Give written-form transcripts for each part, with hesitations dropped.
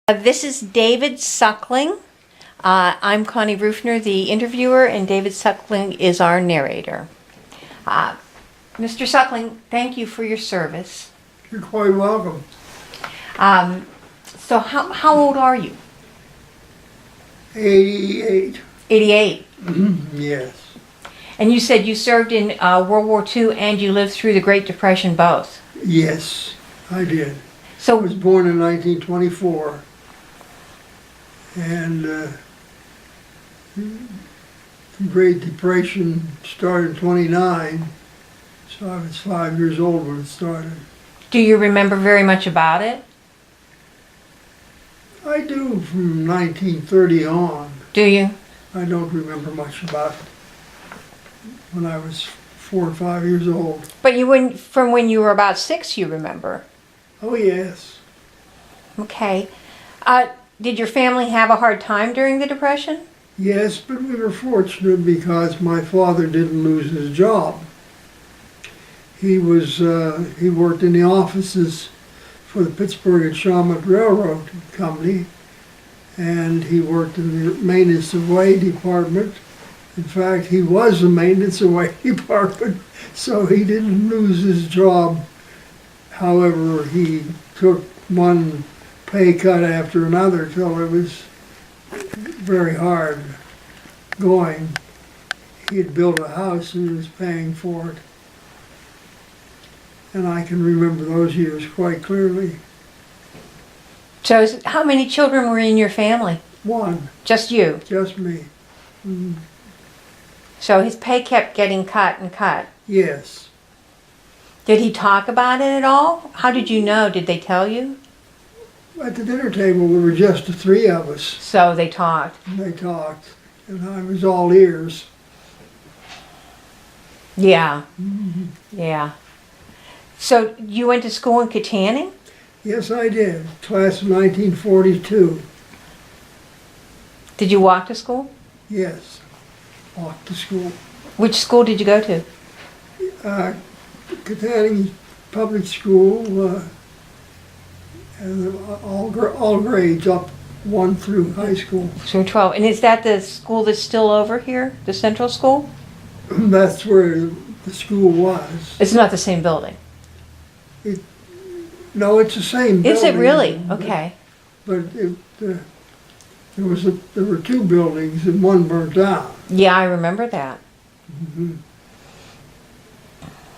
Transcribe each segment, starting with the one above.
This is David Suckling. I'm Connie Rufner, the interviewer, and David Suckling is our narrator. Mr. Suckling, thank you for your service. You're quite welcome. So how old are you? 88. 88. Yes. And you said you served in World War II and you lived through the Great Depression both. Yes, I did. I So, was born in 1924. And the Great Depression started in 29, so I was 5 years old when it started. do you remember very much about it? I do from 1930 on. Do you? I don't remember much about it when I was 4 or 5 years old. But you wouldn't, from when you were about 6, you remember. Oh, yes. Okay. Did your family have a hard time during the Depression? Yes, but we were fortunate because my father didn't lose his job. He worked in the offices for the Pittsburgh and Shawmut Railroad Company, and he worked in the maintenance of way department. In fact, he was the maintenance of way department, so he didn't lose his job. However, he took one pay cut after another till it was very hard going. He had built a house and he was paying for it. And I can remember those years quite clearly. So how many children were in your family? One, Just you? just me. So his pay kept getting cut and cut. Yes. Did he talk about it at all? How did you know? Did they tell you? At the dinner table, there were just the three of us. So they talked. And they talked, and I was all ears. Yeah. Yeah. So you went to school in Kittanning? Yes, I did. Class of 1942. Did you walk to school? Yes. Walked to school. Which school did you go to? Kittanning Public School, and all grades up 1 through high school. So 12. And is that the school that's still over here? The central school? That's where the school was. It's not the same building. No, it's the same building. Is it really? Okay. But there were two buildings and one burnt down. Yeah, I remember that.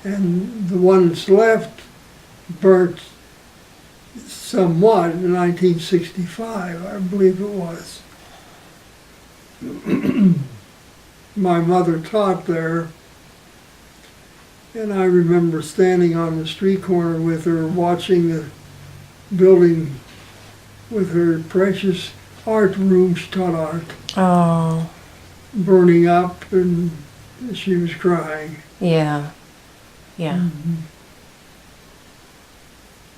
And the one that's left burnt somewhat in 1965, I believe it was. My mother taught there, and I remember standing on the street corner with her watching the building with her precious art room. She taught art. Oh. Burning up, and she was crying. Yeah. Yeah.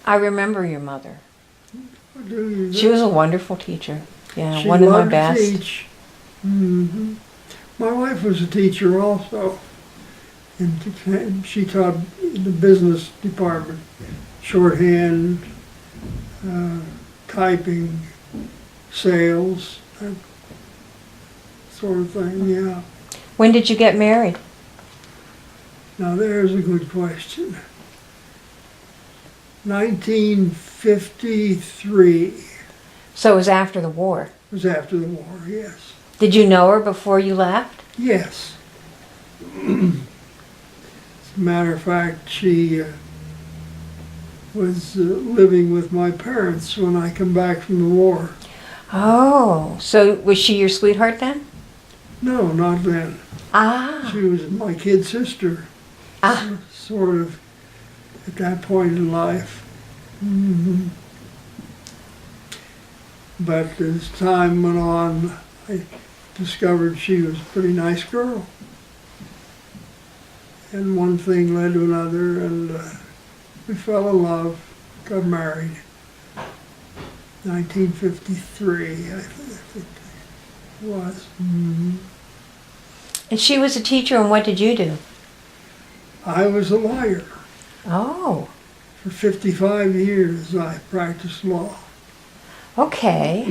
I remember your mother. She was a wonderful teacher. Yeah, She one of my loved to best. teach. My wife was a teacher also, and she taught in the business department, shorthand, typing, sales, that sort of thing. Yeah. When did you get married? Now there's a good question. 1953 So it was after the war. was after the war. Yes. Did you know her before you left? Yes. As a matter of fact, she was living with my parents when I come back from the war. Oh, so was she your sweetheart then? No, not then. Ah. She was my kid sister, Ah. sort of, at that point in life. But as time went on, I discovered she was a pretty nice girl. And one thing led to another, and we fell in love, got married. 1953, I think it was. And she was a teacher, and what did you do? I was a lawyer. Oh. For 55 years I practiced law. Okay.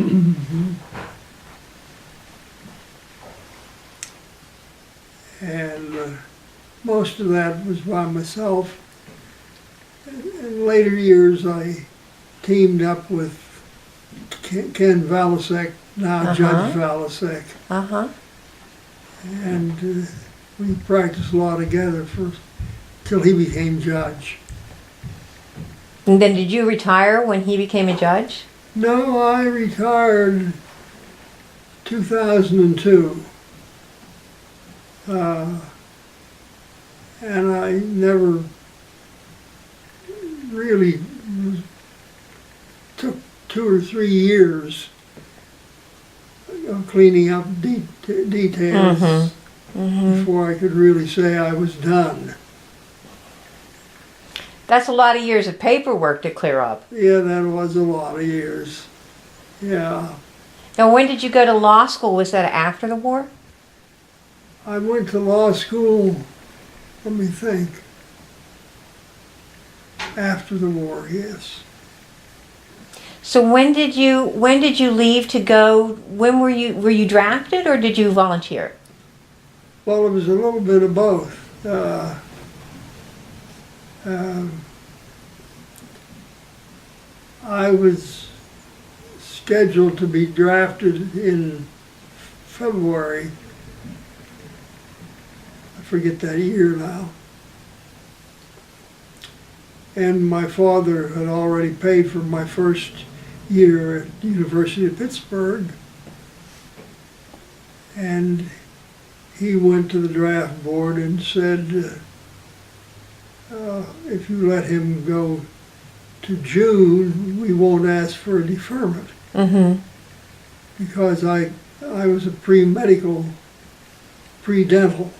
And most of that was by myself. In later years, I teamed up with Ken Valasek, now Judge Valasek, Uh-huh. and we practiced law together till he became judge. And then did you retire when he became a judge? No, I retired 2002. And I never really took 2 or 3 years of cleaning up details before I could really say I was done. That's a lot of years of paperwork to clear up. Yeah, that was a lot of years. Yeah. Now, when did you go to law school? Was that after the war? I went to law school, let me think, after the war, yes. So when did you leave to go? When were you drafted or did you volunteer? Well, it was a little bit of both. I was scheduled to be drafted in February. I forget that year now. And my father had already paid for my first year at the University of Pittsburgh. And he went to the draft board and said, if you let him go to June, we won't ask for a deferment. Mm-hmm. Because I was a pre-medical, pre-dental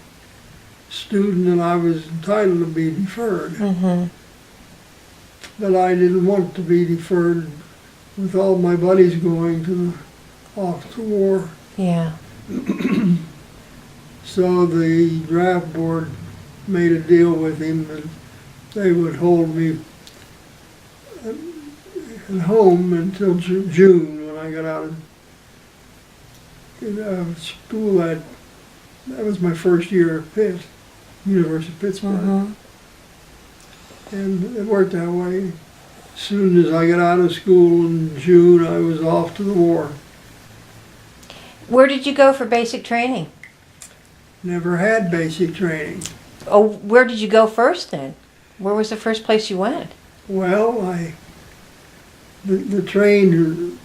student and I was entitled to be deferred. Mm-hmm. But I didn't want to be deferred with all my buddies going off to war. Yeah. So the draft board made a deal with him that they would hold me at home until June when I got out of school. That was my first year at Pitt, University of Pittsburgh. Mm-hmm. And it worked that way. As soon as I got out of school in June, I was off to the war. Where did you go for basic training? Never had basic training. Oh, where did you go first then? Where was the first place you went? Well, the train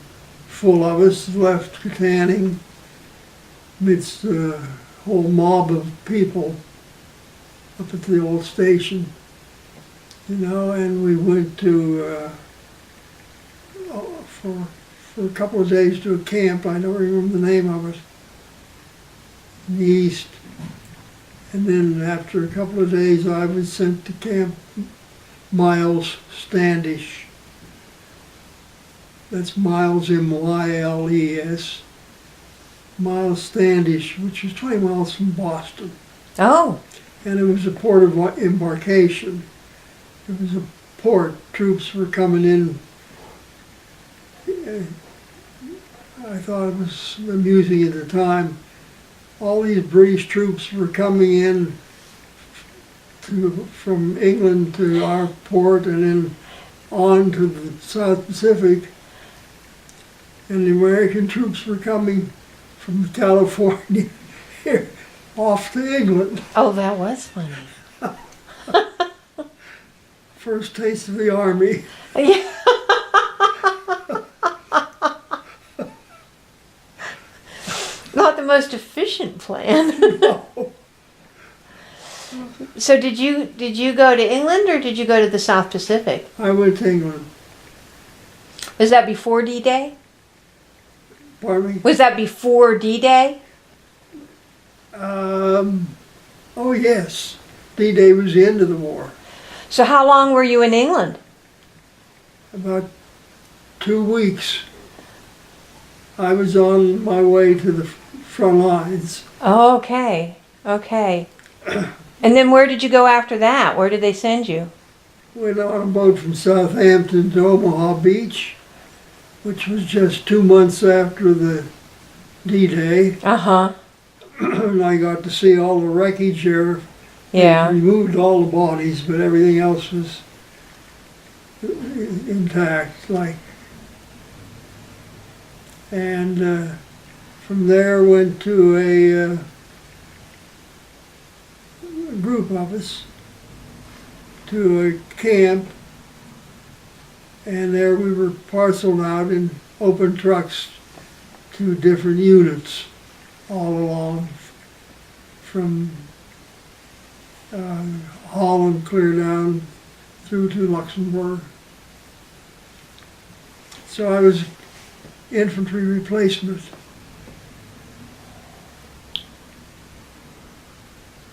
full of us left Kittanning amidst a whole mob of people up at the old station, and we went to for a couple of days to a camp. I don't remember the name of it, in the east. And then after a couple of days, I was sent to Camp Miles Standish. That's Miles, M-Y-L-E-S. Miles Standish, which is 20 miles from Boston. Oh. And it was a port of embarkation. It was a port. Troops were coming in. I thought it was amusing at the time. All these British troops were coming in from England to our port and then on to the South Pacific. And the American troops were coming from California here off to England. Oh, that was funny. First taste of the Army. Yeah. Not the most efficient plan. No. So did you go to England or did you go to the South Pacific? I went to England. Was that before D-Day? Pardon me? Was that before D-Day? Oh yes. D-Day was the end of the war. So how long were you in England? About 2 weeks. I was on my way to the front lines. Oh, okay. Okay. And then where did you go after that? Where did they send you? Went on a boat from Southampton to Omaha Beach. which was just 2 months after the D-Day. Uh-huh. And I got to see all the wreckage there. Yeah. They removed all the bodies, but everything else was intact, like. And from there went to a group of us to a camp, and there we were parceled out in open trucks to different units all along from Holland clear down through to Luxembourg. So I was infantry replacement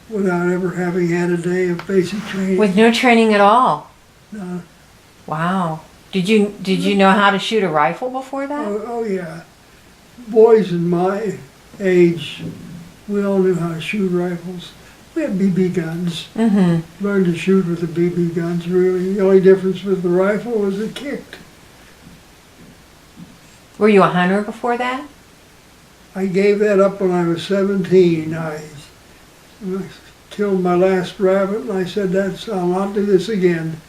without ever having had a day of basic training. With no training at all. No. Wow. Did you know how to shoot a rifle before that? Oh yeah. Boys in my age, we all knew how to shoot rifles. We had BB guns. Mm-hmm. Learned to shoot with the BB guns, really. The only difference with the rifle was it kicked. Were you a hunter before that? I gave that up when I was 17. I killed my last rabbit and I said, I'll not do this again.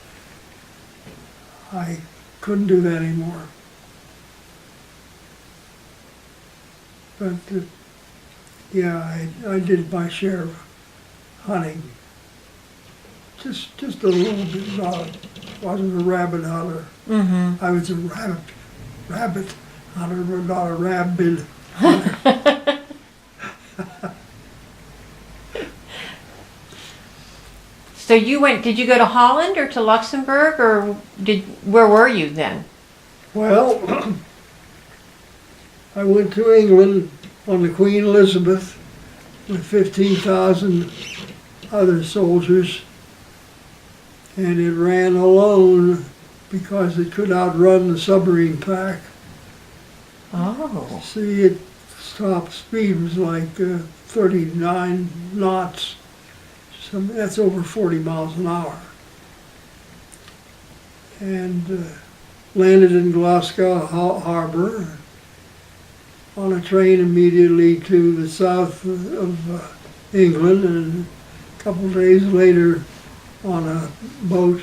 I couldn't do that anymore. But yeah, I did my share of hunting. Just a little bit. Wasn't a rabbit hunter. Mm-hmm. I was a rabbit hunter, but not a rabbit hunter. So did you go to Holland or to Luxembourg, or where were you then? Well, I went to England on the Queen Elizabeth with 15,000 other soldiers, and it ran alone because it could outrun the submarine pack. Oh. See, its top speed was like 39 knots. So that's over 40 miles an hour. And landed in Glasgow Harbour on a train immediately to the south of England, and a couple of days later on a boat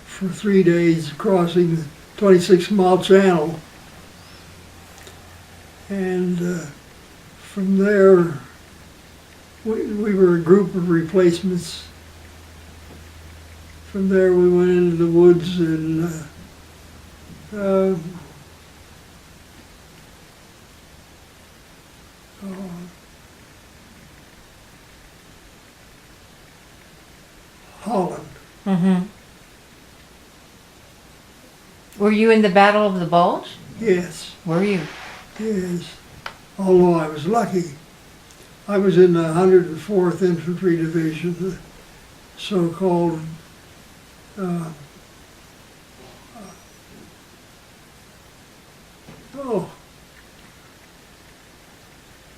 for 3 days crossing the 26-mile channel. And from there, we were a group of replacements. From there we went into the woods and Holland. Mm-hmm. Were you in the Battle of the Bulge? Yes, Were you? yes. Although I was lucky. I was in the 104th Infantry Division, the so-called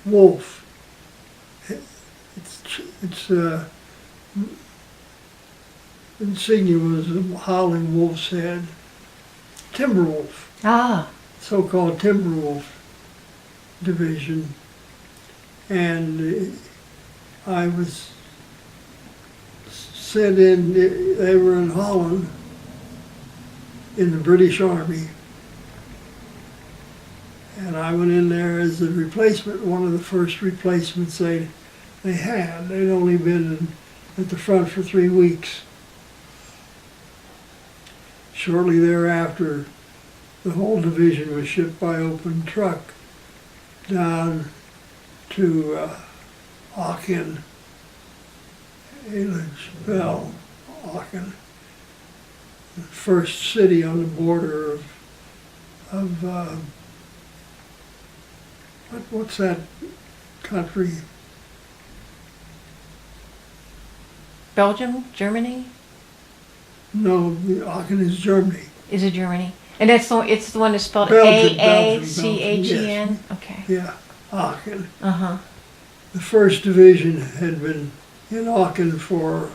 Wolf. Its insignia was a howling wolf's head. Timberwolf, Ah. so-called Timberwolf Division. And I was sent in, they were in Holland, in the British Army. And I went in there as a replacement, one of the first replacements they had. They'd only been at the front for 3 weeks. Shortly thereafter, the whole division was shipped by open truck down to Aachen, Bell, Aachen, the first city on the border of what's that country? Belgium? Germany? No, Aachen is Germany. Is it Germany? And it's the one that's spelled Belgium, A-A-C-H-E-N? yes. Okay. Yeah, Aachen. Uh-huh. The first division had been in Aachen for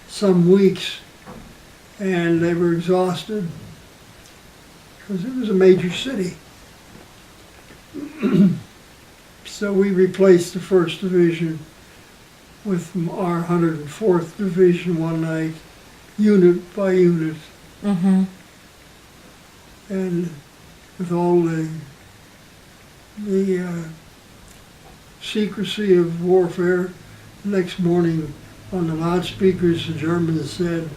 some weeks, and they were exhausted because it was a major city. So we replaced the 1st Division with our 104th Division one night, unit by unit. Mm-hmm. And with all the secrecy of warfare, the next morning on the loudspeakers the Germans said,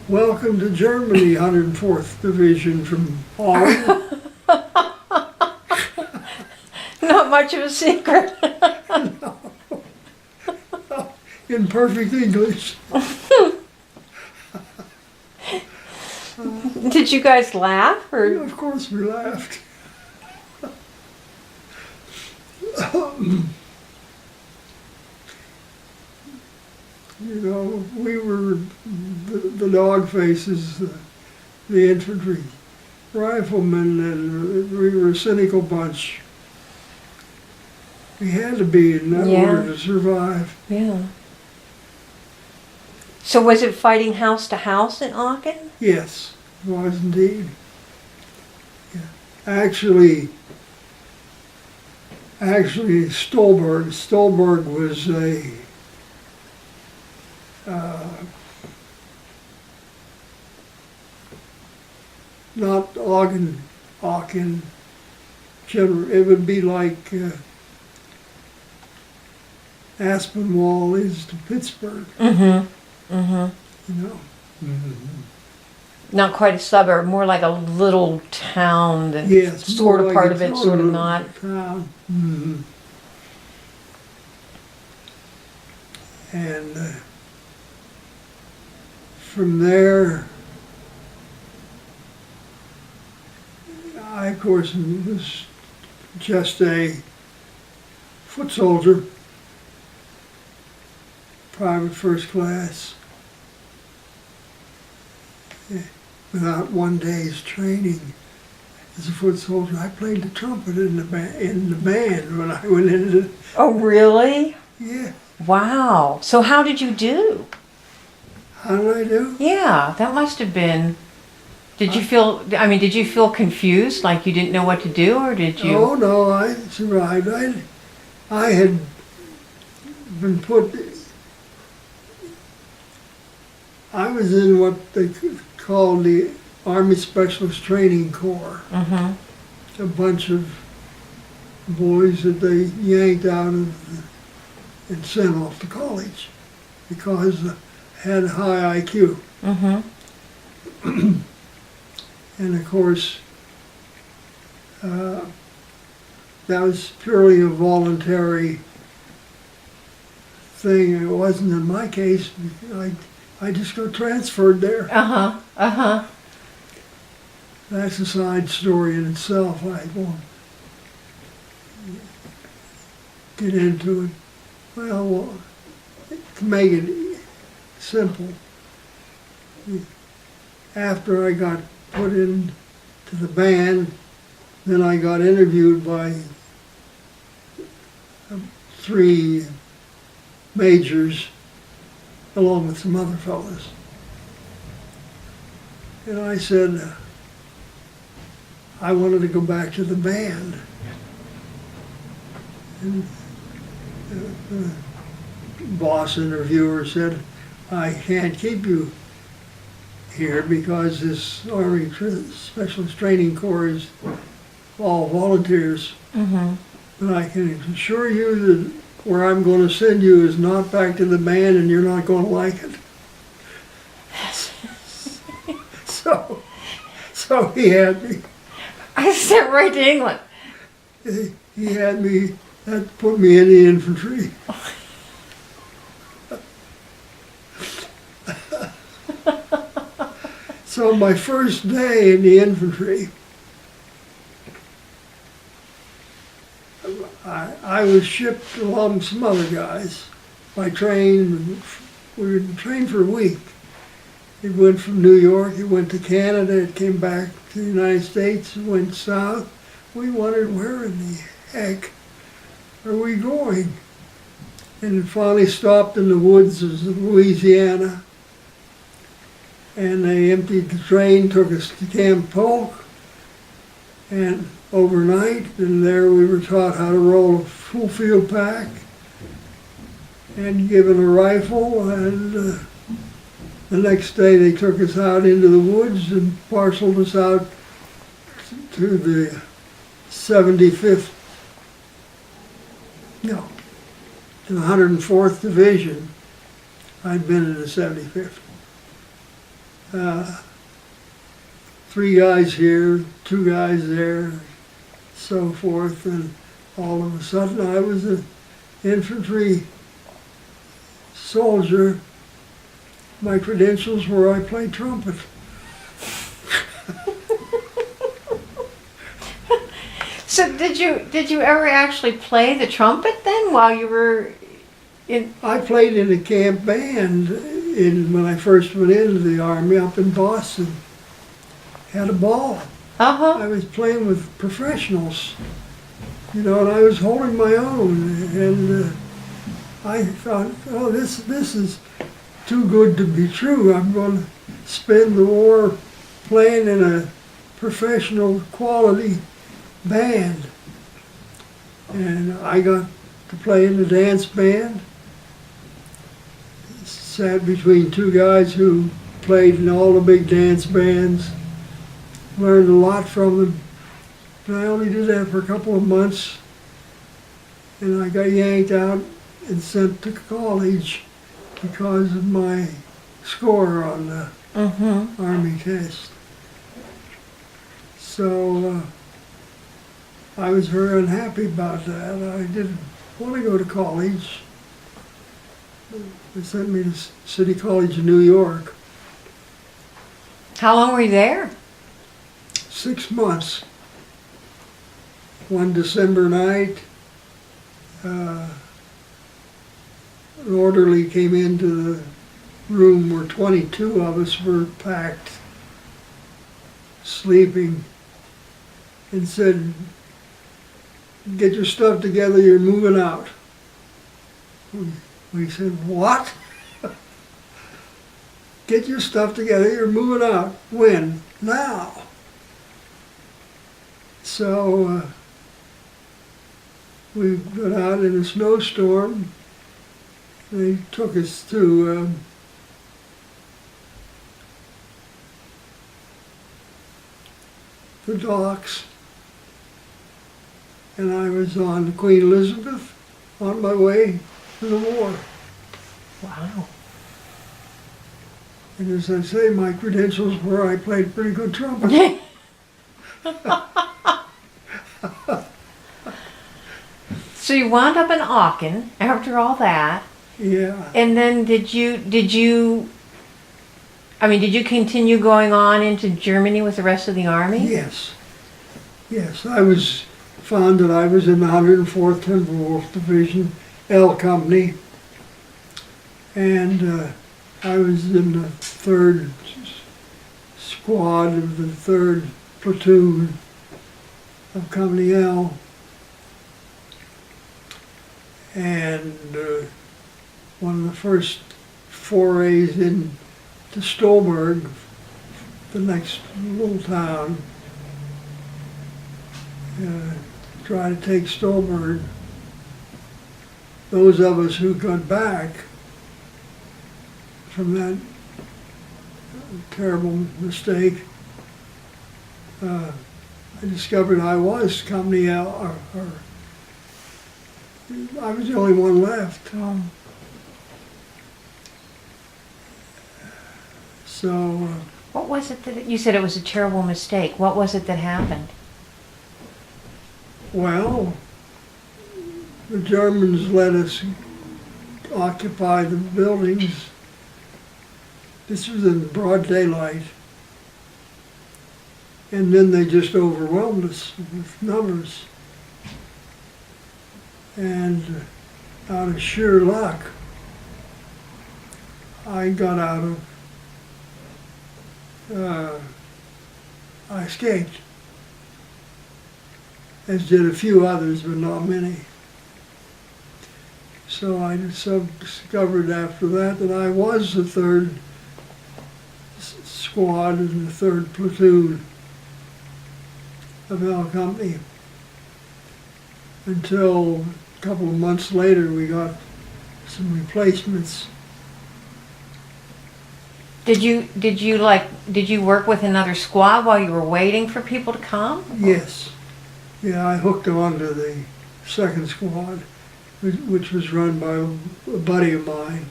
"Welcome to Germany, 104th Division from Holland." Not much of a secret. In perfect English. Did you guys laugh or? Of course we laughed. You know, we were the dog faces, the infantry riflemen, and we were a cynical bunch. We had to be in order to survive. Yeah. So was it fighting house to house in Aachen? Yes, it was indeed. Yeah. Actually, Stolberg was a not Aachen general. It would be like Aspinwall is to Pittsburgh. Mm-hmm. Mm-hmm. You know. Not quite a suburb, more like a little town that Yes, sort of more part like of a it, sort of little not. town. And from there, I, of course, was just a foot soldier, private first class, without one day's training as a foot soldier. I played the trumpet in the band when I went into. Oh, really? Yeah. Wow. So how did you do? How did I do? Yeah, that must have been. Did you feel confused, like you didn't know what to do, or did you? Oh no, I survived. I had been put. I was in what they called the Army Specialist Training Corps. Mm-hmm. A bunch of boys that they yanked out of and sent off to college because had high IQ. Mm-hmm. And of course, that was purely a voluntary thing. It wasn't in my case. I just got transferred there. Uh-huh. Uh-huh. That's a side story in itself. I won't get into it. Well, to make it simple, after I got put into the band, then I got interviewed by 3 majors along with some other fellows. And I said I wanted to go back to the band. And the boss interviewer said, "I can't keep you here because this Army Specialist Training Corps is all volunteers. Mm-hmm. But I can assure you that where I'm going to send you is not back to the band, and you're not going to like it." So he had me. I sent right to England. He had me. That put me in the infantry. So my first day in the infantry, I was shipped along with some other guys by train. We were trained for a week. It went from New York, it went to Canada, it came back to the United States, it went south. We wondered, where in the heck are we going? And it finally stopped in the woods of Louisiana. And they emptied the train, took us to Camp Polk. And overnight, and there we were taught how to roll a full field pack and given a rifle, and the next day they took us out into the woods and parceled us out to the 75th, no, to the 104th Division. I'd been in the 75th. 3 guys here, 2 guys there, so forth, and all of a sudden I was an infantry soldier. My credentials were I played trumpet. So did you ever actually play the trumpet then while you were in? I played in a camp band when I first went into the Army up in Boston. Had a ball. Uh-huh. I was playing with professionals, and I was holding my own, and I thought, oh, this is too good to be true. I'm going to spend the war playing in a professional quality band. And I got to play in the dance band. Sat between 2 guys who played in all the big dance bands. Learned a lot from them. But I only did that for a couple of months. And I got yanked out and sent to college because of my score on the Army test. So I was very unhappy about that. I didn't want to go to college. They sent me to City College in New York. How long were you there? 6 months. One December night, an orderly came into the room where 22 of us were packed, sleeping, and said, "Get your stuff together, you're moving out." We said, "What?" "Get your stuff together, you're moving out." "When?" "Now." So we got out in a snowstorm. They took us to the docks, and I was on Queen Elizabeth on my way to the war. Wow. And as I say, my credentials were I played pretty good trumpet. So you wound up in Aachen after all that, Yeah. and then did you continue going on into Germany with the rest of the Army? Yes. Yes, I found that I was in the 104th Timberwolf Division, L Company, and I was in the 3rd Squad of the 3rd Platoon of Company L. And one of the first forays into Stolberg, the next little town, try to take Stolberg. Those of us who got back from that terrible mistake, I discovered I was Company L, or I was the only one left. So. What was it that you said it was a terrible mistake? What was it that happened? Well, the Germans let us occupy the buildings. This was in broad daylight. And then they just overwhelmed us with numbers. And out of sheer luck, I got out of, I escaped, as did a few others, but not many. So I discovered after that I was the 3rd Squad in the 3rd Platoon. of our company. Until a couple of months later, we got some replacements. Did you work with another squad while you were waiting for people to come? Yes. Yeah, I hooked on to the second squad, which was run by a buddy of mine.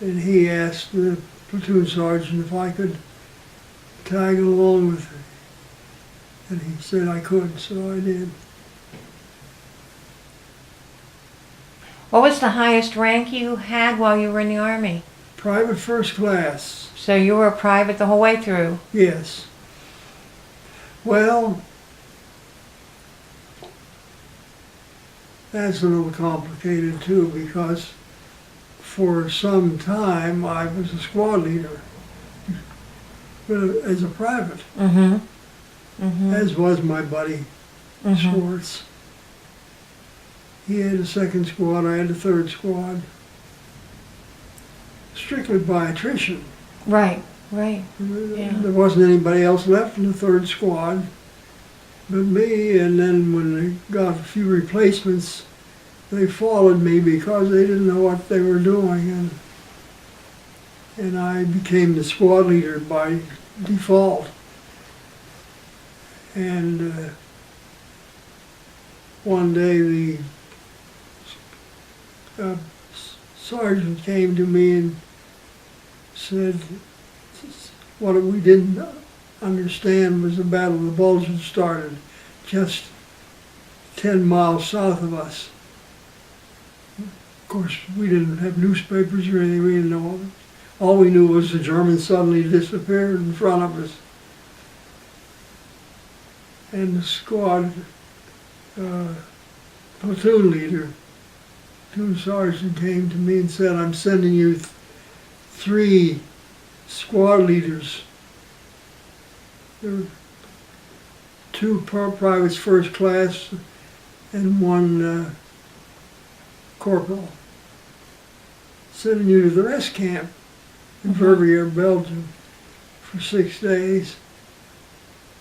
And he asked the platoon sergeant if I could tag along with him. And he said I could, so I did. What was the highest rank you had while you were in the Army? Private first class. So you were a private the whole way through? Yes. Well, that's a little complicated too, because for some time I was a squad leader, but as a private, Mm-hmm. Mm-hmm. as was my buddy Schwartz. He had a second squad, I had a third squad. Strictly by attrition. Right, right. Yeah. There wasn't anybody else left in the third squad but me, and then when they got a few replacements, they followed me because they didn't know what they were doing, and I became the squad leader by default. And one day the sergeant came to me and said what we didn't understand was the Battle of the Bulge had started just 10 miles south of us. Of course, we didn't have newspapers or anything, we didn't know. All we knew was the Germans suddenly disappeared in front of us. And the squad platoon leader, platoon sergeant, came to me and said, I'm sending you 3 squad leaders. There were 2 privates first class and 1 corporal. Sending you to the rest camp in Verviers, Belgium for 6 days.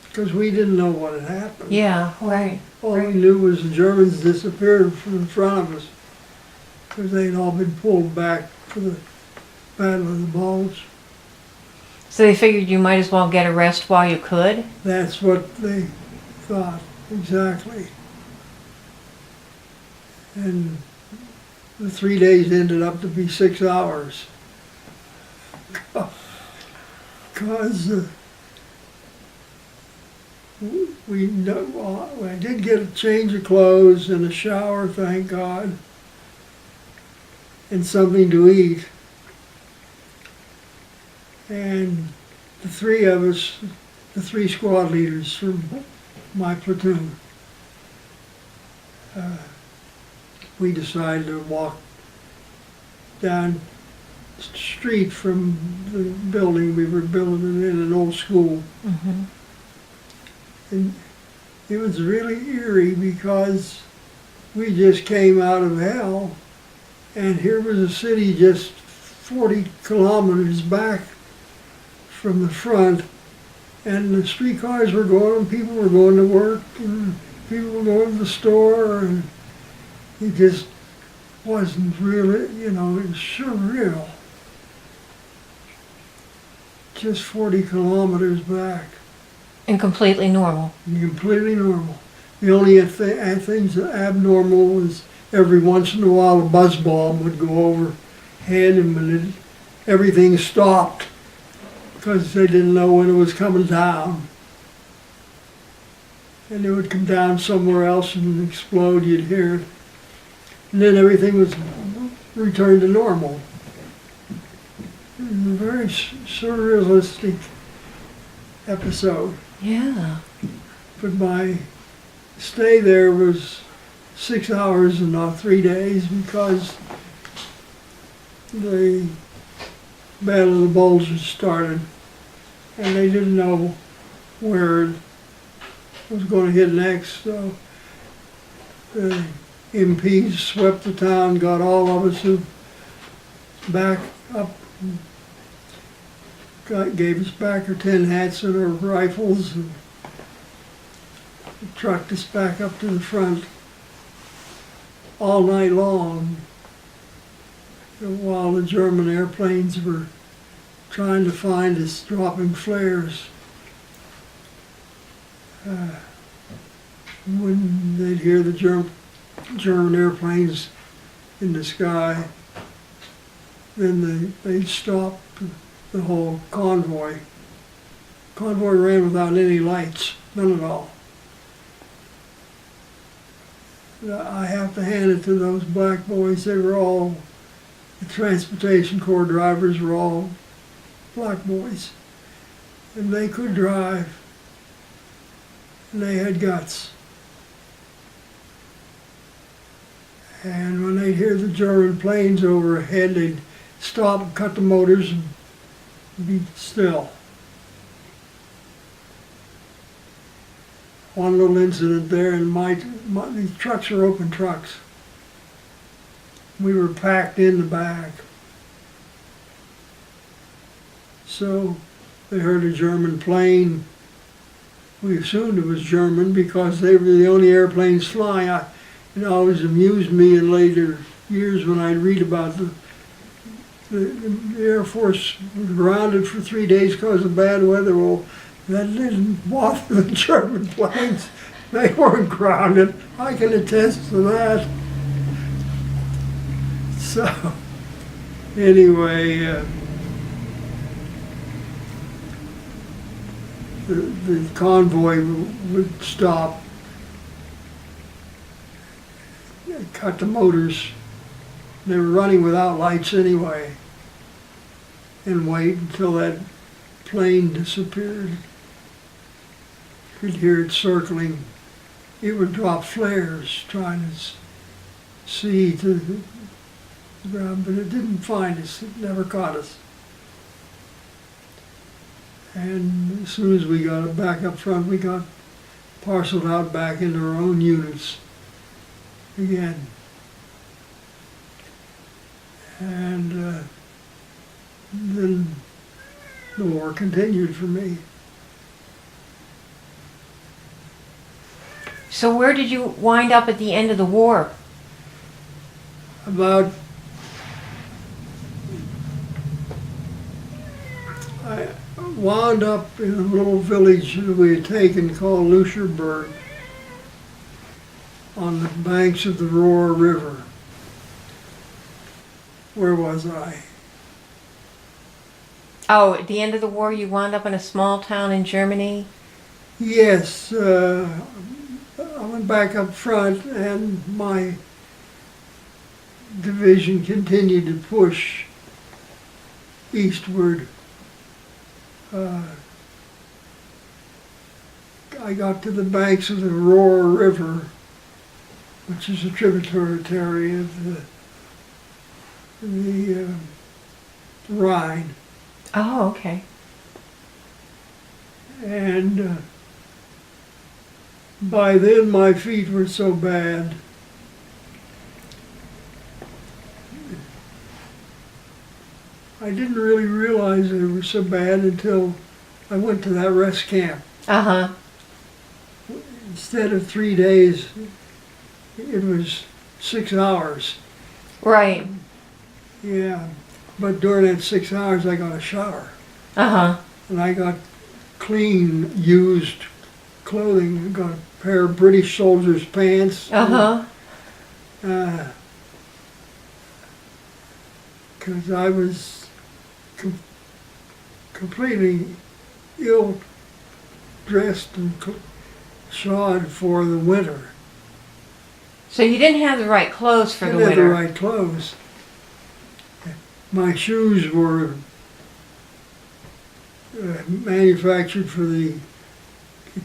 Because we didn't know what had happened. Yeah, right. All we knew was the Germans disappeared from in front of us because they'd all been pulled back for the Battle of the Bulge. So they figured you might as well get a rest while you could? That's what they thought, exactly. And the 3 days ended up to be 6 hours. Because I did get a change of clothes and a shower, thank God, and something to eat. And the 3 of us, the 3 squad leaders from my platoon, we decided to walk down the street from the building we were building in an old school. Mm-hmm. And it was really eerie because we just came out of hell, and here was a city just 40 kilometers back from the front, and the streetcars were going, and people were going to work, and people were going to the store, and it just wasn't really, it was surreal. Just 40 kilometers back. And completely normal. Completely normal. The only things abnormal was every once in a while a buzz bomb would go overhead, and when everything stopped because they didn't know when it was coming down. And it would come down somewhere else and explode, you'd hear it. And then everything was returned to normal. It was a very surrealistic episode. Yeah. But my stay there was 6 hours and not 3 days because the Battle of the Bulge had started and they didn't know where it was going to hit next. So the MPs swept the town, got all of us back up, gave us back our tin hats and our rifles, and trucked us back up to the front all night long while the German airplanes were trying to find us dropping flares. When they'd hear the German airplanes in the sky, then they'd stop the whole convoy. Convoy ran without any lights, none at all. I have to hand it to those black boys. They were all, the transportation corps drivers were all black boys. And they could drive. And they had guts. And when they'd hear the German planes overhead, they'd stop and cut the motors and be still. One little incident there, and these trucks are open trucks. We were packed in the back. So they heard a German plane. We assumed it was German because they were the only airplanes flying. It always amused me in later years when I'd read about the Air Force was grounded for 3 days because of bad weather. Well, that didn't bother the German planes. They weren't grounded. I can attest to that. So, anyway, the convoy would stop, cut the motors. They were running without lights anyway, and wait until that plane disappeared. You'd hear it circling. It would drop flares trying to see to the ground, but it didn't find us. It never caught us. And as soon as we got it back up front, we got parceled out back into our own units again. And then the war continued for me. So where did you wind up at the end of the war? I wound up in a little village that we had taken called Lucerburg on the banks of the Rohr River. Where was I? Oh, at the end of the war you wound up in a small town in Germany? Yes, I went back up front and my division continued to push eastward. I got to the banks of the Rohr River, which is a tributary of the Rhine. Oh, okay. And by then my feet were so bad I didn't really realize they were so bad until I went to that rest camp. Uh-huh. Instead of 3 days, it was 6 hours. Right. Yeah, but during that 6 hours I got a shower. Uh-huh. And I got clean, used clothing. I got a pair of British soldiers' pants. Uh-huh. Because I was completely ill-dressed and shod for the winter. So you didn't have the right clothes for the Didn't have winter. the right clothes. My shoes were manufactured for the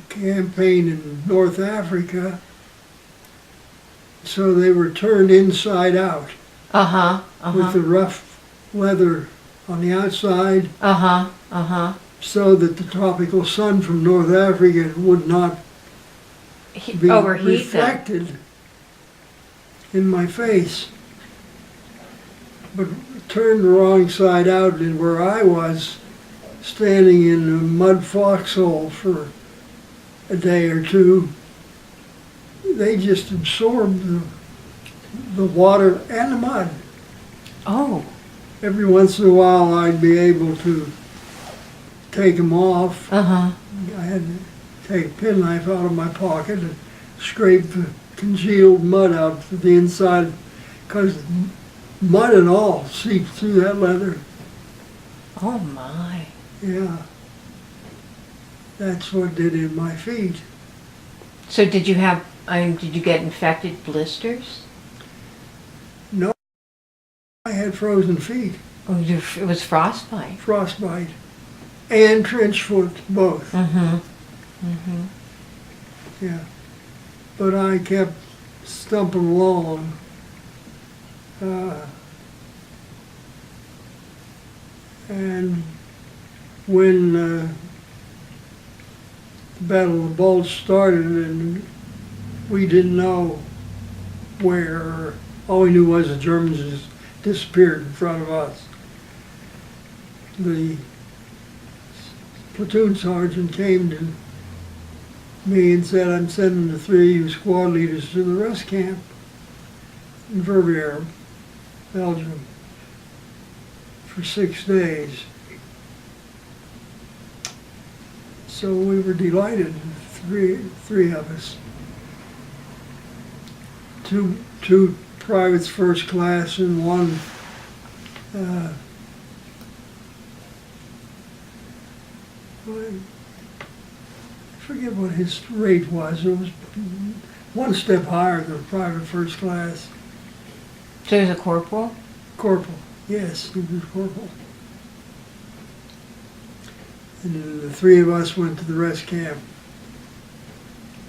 campaign in North Africa, so they were turned inside out Uh-huh. with the Uh-huh. rough leather on the outside, Uh-huh. Uh-huh. so that the tropical sun from North Africa would not be Overheat them. reflected in my face. But turned the wrong side out, and where I was standing in a mud foxhole for a day or two, they just absorbed the water and the mud. Oh, Every once in a while, I'd be able to take them off. uh-huh. I had to take a penknife out of my pocket and scrape the congealed mud out to the inside, because mud and all seeped through that leather. Oh, my. Yeah. That's what did in my feet. So did you get infected blisters? No, I had frozen feet, Oh, it was frostbite. frostbite, and trench foot, both. Mm-hmm. Mm-hmm. Yeah. But I kept stumping along. And when the Battle of the Bulge started and we didn't know where, all we knew was the Germans just disappeared in front of us. The platoon sergeant came to me and said, I'm sending the 3 of you squad leaders to the rest camp in Verviers, Belgium, for 6 days. So we were delighted, three of us. Two privates first class and one I forget what his rate was. It was one step higher than private first class. So there's a corporal? Corporal, yes, he was corporal. And then the 3 of us went to the rest camp,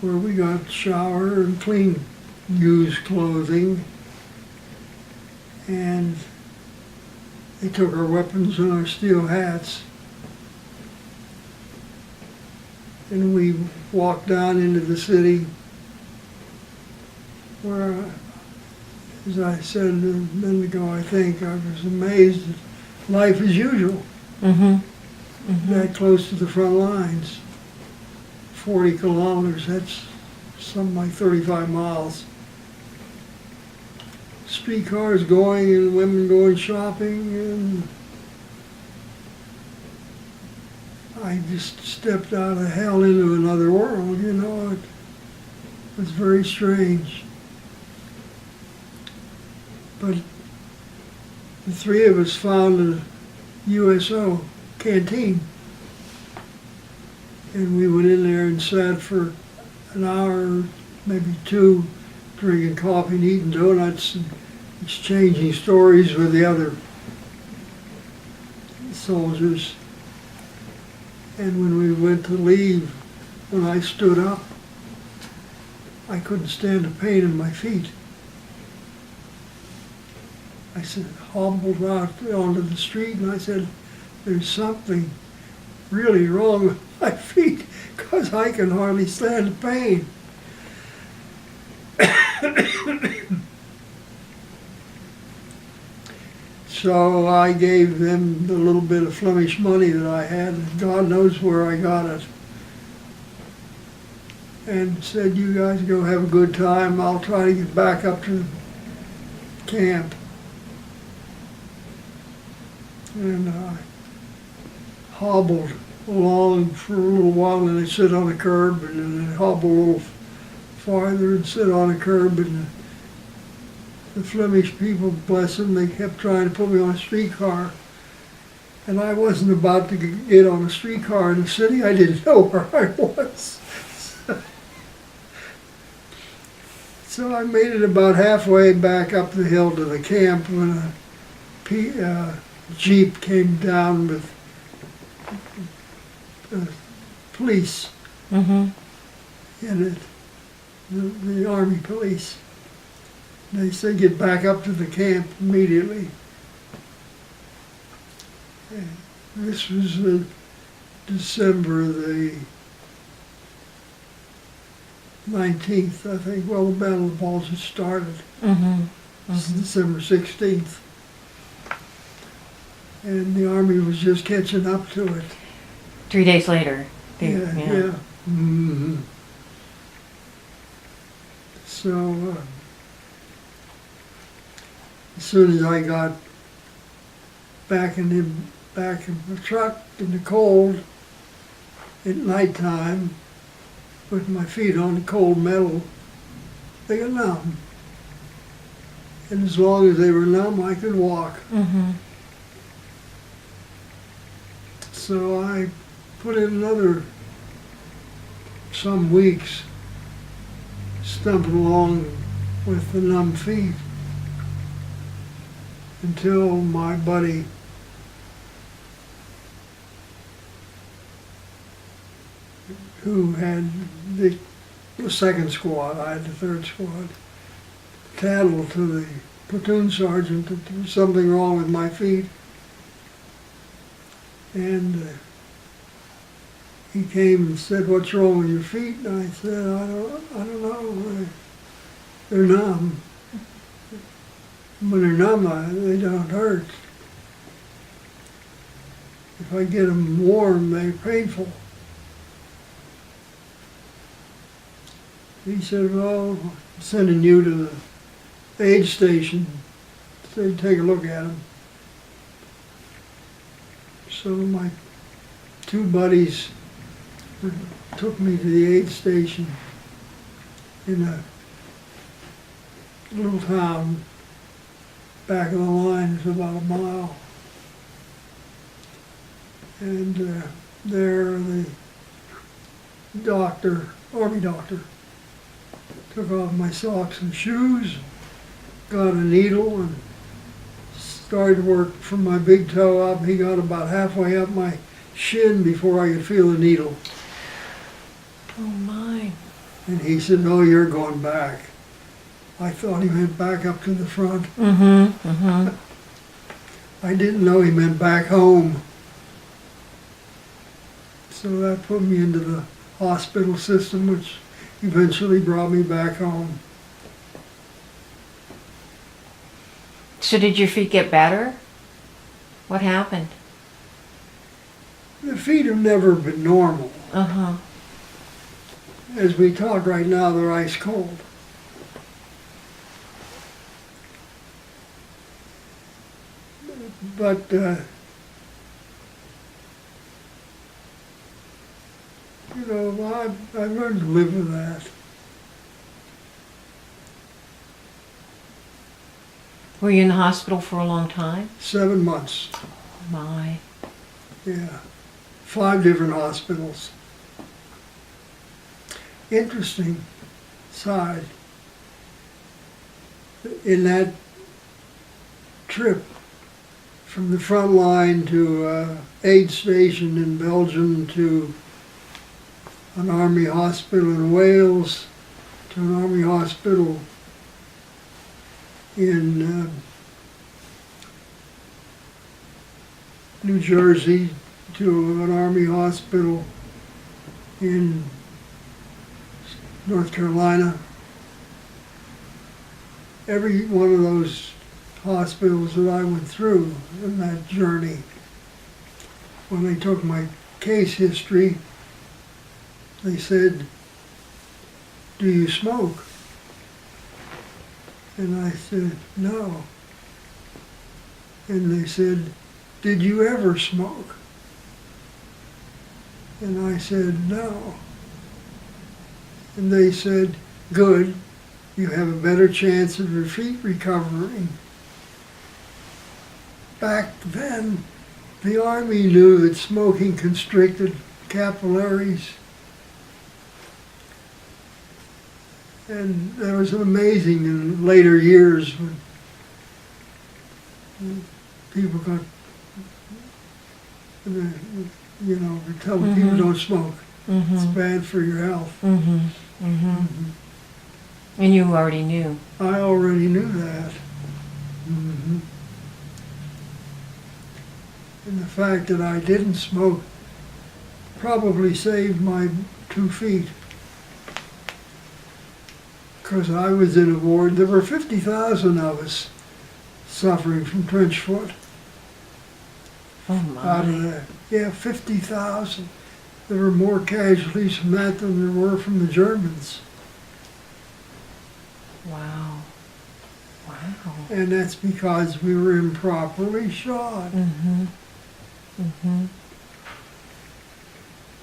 where we got to shower and clean used clothing. And they took our weapons and our steel hats. And we walked down into the city where, as I said a minute ago, I think, I was amazed at life as usual. Mm-hmm. Mm-hmm. That close to the front lines. 40 kilometers, that's something like 35 miles. Streetcars going and women going shopping, and I just stepped out of hell into another world, you know. It was very strange. But the 3 of us found a USO canteen. And we went in there and sat for an hour, maybe 2, drinking coffee and eating donuts and exchanging stories with the other soldiers. And when we went to leave, when I stood up, I couldn't stand the pain in my feet. I said, hobbled out onto the street, and I said, there's something really wrong with my feet, because I can hardly stand the pain. So I gave them the little bit of Flemish money that I had, and God knows where I got it, and said, you guys go have a good time, I'll try to get back up to the camp. And I hobbled along for a little while, and I sit on a curb, and then I hobble a little farther and sit on a curb, and the Flemish people, bless them, they kept trying to put me on a streetcar. And I wasn't about to get on a streetcar in the city. I didn't know where I was. So I made it about halfway back up the hill to the camp when a Jeep came down with police Mm-hmm. in it, the Army police. They said get back up to the camp immediately. And this was December the 19th, I think. Well, the Battle of the Bulge had started. Mm-hmm. This is December 16th. And the Army was just catching up to it. 3 days later. Yeah. Mm-hmm. So as soon as I got back in the truck in the cold at nighttime, with my feet on the cold metal, they got numb. And as long as they were numb, I could walk. Mm-hmm. So I put in another some weeks stumping along with the numb feet until my buddy who had the second squad, I had the third squad, tattled to the platoon sergeant that there was something wrong with my feet. And he came and said, "What's wrong with your feet?" And I said, I don't know. They're numb. When they're numb, they don't hurt. If I get them warm, they're painful. He said, "Well, I'm sending you to the aid station to take a look at them." So my two buddies took me to the aid station in a little town. Back of the line is about a mile. And there the doctor, army doctor, took off my socks and shoes, got a needle and started work from my big toe up. He got about halfway up my shin before I could feel the needle. Oh my. And he said, "Oh, you're going back." I thought he meant back up to the front. Mm-hmm. Mm-hmm. I didn't know he meant back home. So that put me into the hospital system, which eventually brought me back home. So did your feet get better? What happened? The feet have never been normal. Uh-huh. As we talk right now, they're ice cold. But you know, I've learned to live with that. Were you in the hospital for a long time? 7 months, Oh my. yeah. 5 different hospitals. Interesting side. In that trip from the front line to aid station in Belgium to an army hospital in Wales to an army hospital in New Jersey to an army hospital in North Carolina. Every one of those hospitals that I went through in that journey, when they took my case history, they said, "Do you smoke?" And I said, "No." And they said, "Did you ever smoke?" And I said, "No." And they said, "Good, you have a better chance of your feet recovering." Back then, the Army knew that smoking constricted capillaries. And that was amazing in later years when people got, you know, they're telling people don't smoke. It's bad for your health. Mm-hmm. Mm-hmm. And you already knew. I already knew that. Mm-hmm. And the fact that I didn't smoke probably saved my 2 feet. Because I was in a ward, there were 50,000 of us suffering from trench foot. Oh Out of my. that. Yeah, 50,000. There were more casualties from that than there were from the Germans. Wow. Wow. And that's because we were improperly shod. Mm-hmm. Mm-hmm.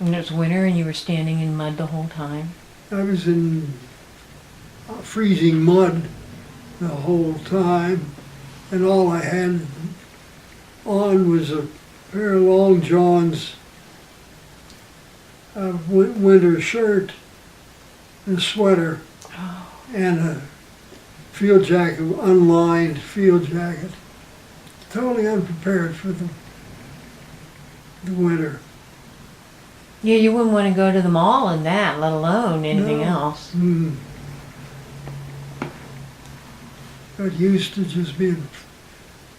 And it was winter and you were standing in mud the whole time? I was in freezing mud the whole time, and all I had on was a pair of long johns, a winter shirt, and a sweater, and a field jacket, unlined field jacket. Totally unprepared for the winter. Yeah, you wouldn't want to go to the mall in that, let alone anything No. else. Got used to just being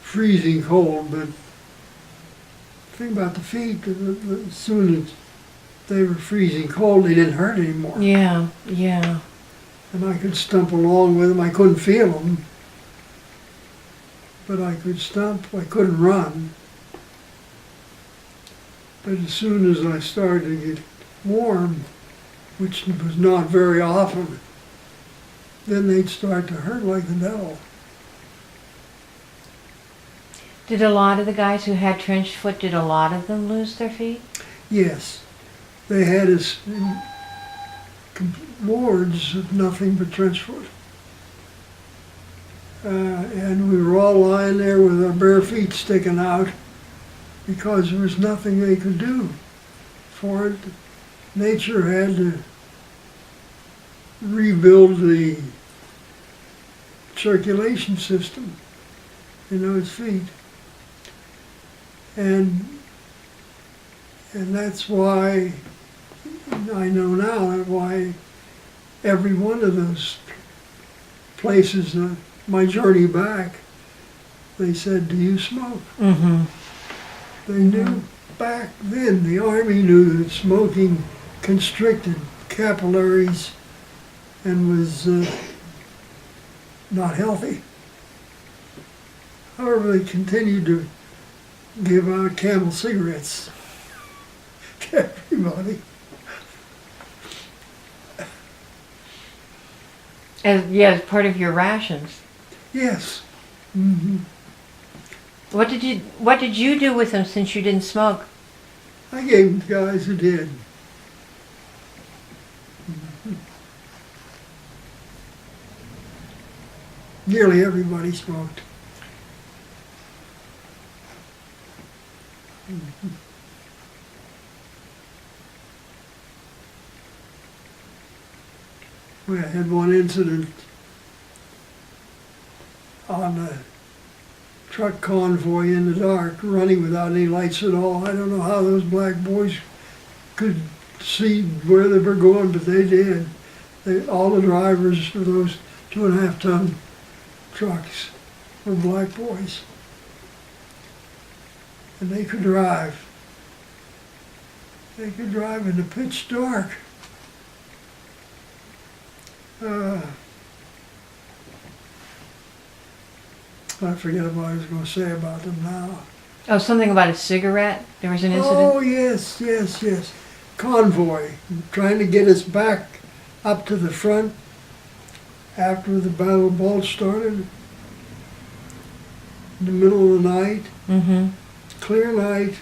freezing cold, but the thing about the feet, as soon as they were freezing cold, they didn't hurt anymore. Yeah, yeah. And I could stump along with them. I couldn't feel them, but I could stump. I couldn't run. But as soon as I started to get warm, which was not very often, then they'd start to hurt like the devil. Did a lot of the guys who had trench foot, did a lot of them lose their feet? Yes, they had us wards of nothing but trench foot. And we were all lying there with our bare feet sticking out because there was nothing they could do for it. Nature had to rebuild the circulation system in those feet. And that's why I know now why every one of those places, my journey back, they said, "Do you smoke?" Mm-hmm. They knew back then, the Army knew that smoking constricted capillaries and was not healthy. However, they continued to give out Camel cigarettes to everybody. As part of your rations. Yes. Mm-hmm. What did you do with them since you didn't smoke? I gave them to guys who did. Mm-hmm. Nearly everybody smoked. Mm-hmm. We had one incident on a truck convoy in the dark, running without any lights at all. I don't know how those black boys could see where they were going, but they did. All the drivers of those 2.5-ton trucks were black boys. And they could drive. They could drive in the pitch dark. I forget what I was going to say about them now. Oh, something about a cigarette? There was an incident? Oh, yes. Convoy, trying to get us back up to the front after the Battle of Bulge started. In the middle of the night, Mm-hmm. clear night,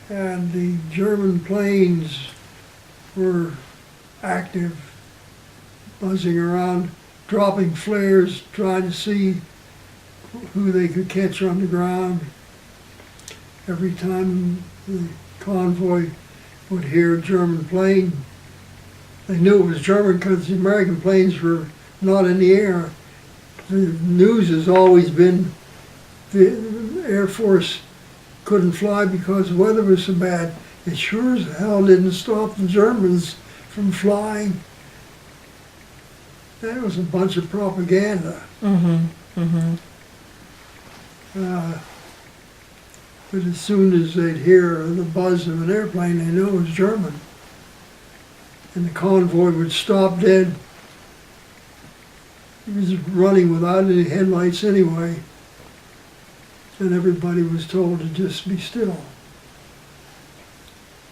and the German planes were active, buzzing around, dropping flares, trying to see who they could catch on the ground. Every time the convoy would hear a German plane, they knew it was German because the American planes were not in the air. The news has always been the Air Force couldn't fly because the weather was so bad. It sure as hell didn't stop the Germans from flying. That was a bunch of propaganda. Mm-hmm. Mm-hmm. But as soon as they'd hear the buzz of an airplane, they knew it was German. And the convoy would stop dead. It was running without any headlights anyway. And everybody was told to just be still.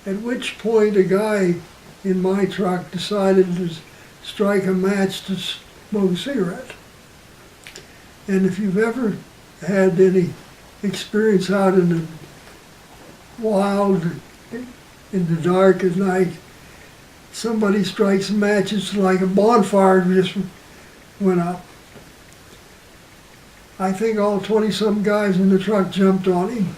At which point a guy in my truck decided to strike a match to smoke a cigarette. And if you've ever had any experience out in the wild, in the dark at night, somebody strikes a match, it's like a bonfire just went up. I think all 20-some guys in the truck jumped on him.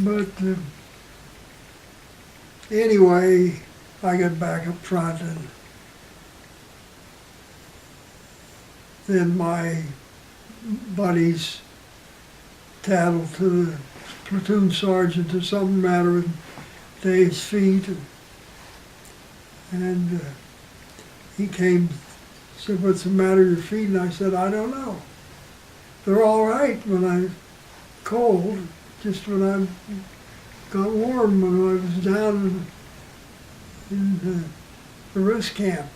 But anyway, I got back up front, and then my buddies tattled to the platoon sergeant there's something the matter with Dave's feet, and he came, said, "What's the matter with your feet?" And I said, "I don't know. They're all right when I'm cold, just when I got warm when I was down in the rest camp."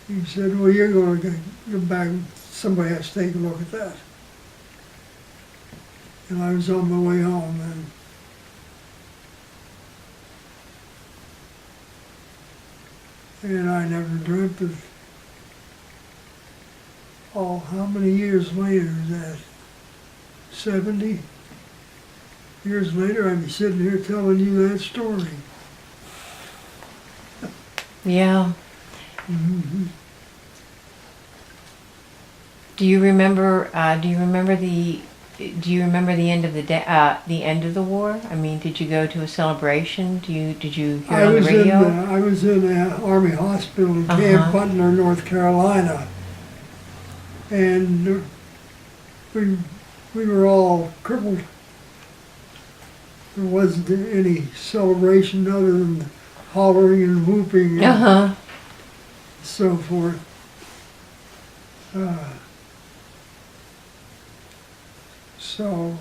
He said, "Well, you're going to go back, somebody has to take a look at that." And I was on my way home then. And I never dreamt of, how many years later is that? 70 years later, I'd be sitting here telling you that story. Yeah. Mm-hmm. Do you remember? Do you remember the? Do you remember the end of the the end of the war? I mean, did you go to a celebration? Did you hear it on the radio? I was in the Army Hospital in Camp Butler, North Carolina, and we were all crippled. There wasn't any celebration other than hollering and whooping and so forth. So,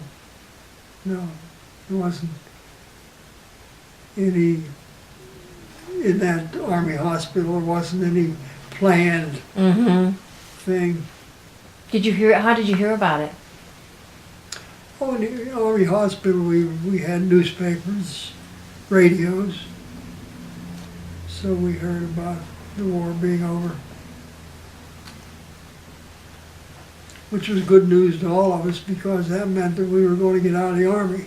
no, there wasn't any, in that Army hospital, there wasn't any planned thing. Did you hear? How did you hear about it? Oh, in the Army hospital, we had newspapers, radios, so we heard about the war being over, which was good news to all of us because that meant that we were going to get out of the Army.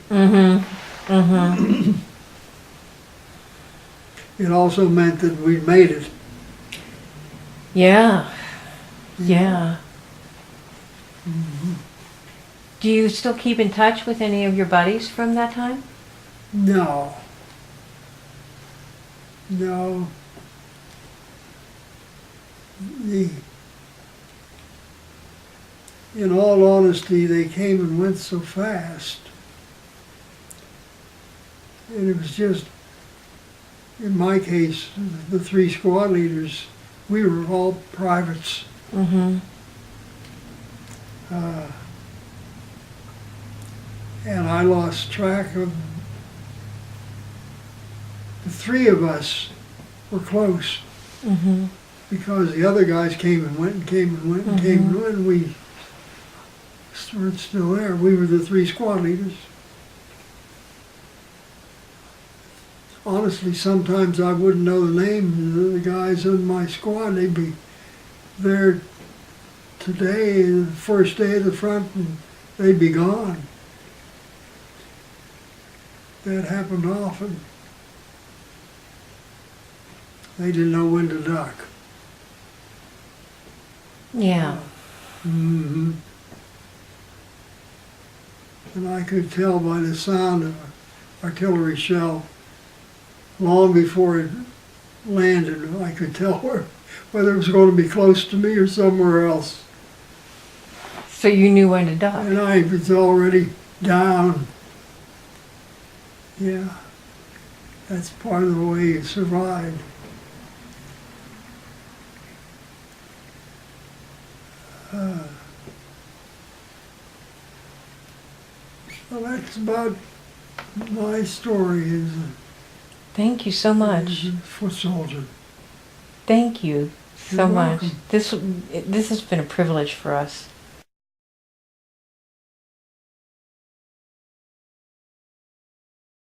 It also meant that we'd made it. Yeah. Yeah. Do you still keep in touch with any of your buddies from that time? No. No. In all honesty, they came and went so fast. And it was just, in my case, the 3 squad leaders, we were all privates. And I lost track of, the 3 of us were close. Because the other guys came and went and came and went and came and went, and we weren't still there. We were the 3 squad leaders. Honestly, sometimes I wouldn't know the names of the guys in my squad. They'd be there today, the first day of the front, and they'd be gone. That happened often. They didn't know when to duck. Yeah. And I could tell by the sound of an artillery shell, long before it landed, I could tell whether it was going to be close to me or somewhere else. So you knew when to duck. And I was already down. Yeah, that's part of the way you survived. So that's about my story as Thank you so much. a foot soldier. Thank you. so You're much. welcome. This has been a privilege for us.